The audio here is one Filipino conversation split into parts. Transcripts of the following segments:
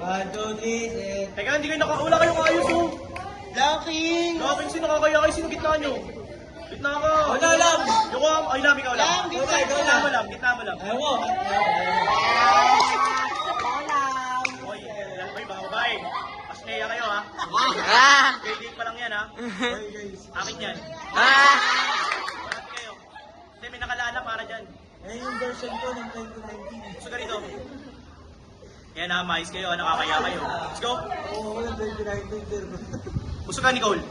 1, 2, 3, set. Teka, hindi kayo wala kayong ayos oh. Locking! Locking, sino nakakaya kayo? Sino gitna nyo? Gitna ka. Wala lang. Yung ay, Lam, ikaw lang. Lam, gitna, ikaw Gitna lang. mo lang, gitna mo lang. Ayaw mo. Oy, mga babae. Pasneya kayo ha. Grade 8 pa lang yan ha. Akin yan. Parat kayo. Hindi, may nakalala para dyan. Eh, yung version ko ng 2019. Gusto ka rito? Yan ha, mais kayo, nakakaya kayo. Let's go. Oo, walang 2019, sir. Gusto ka, Nicole?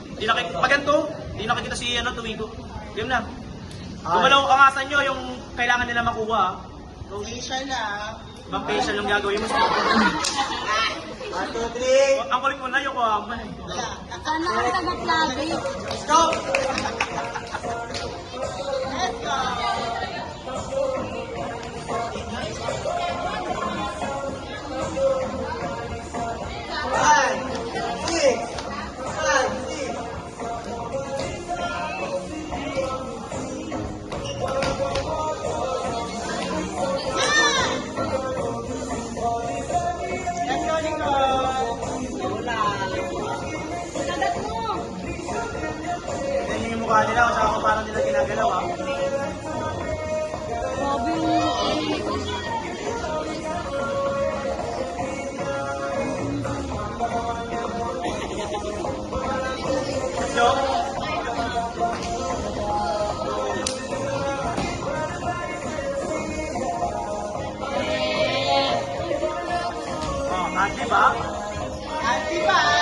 Pag ganito, di nakikita si Tuwigo. Game na. Gumalaw angasan nyo yung kailangan nila makuha ha. Facial na. Ibang facial yung gagawin mo. 1, 2, 3. Ang kulit mo na yung kuhaman. Sana ang taga-plabi. Let's go! Let's go! Yan yung mukha nila, kung saan kung paano nila ginagalaw ha. Grabe yung So, oh, di ba? At diba?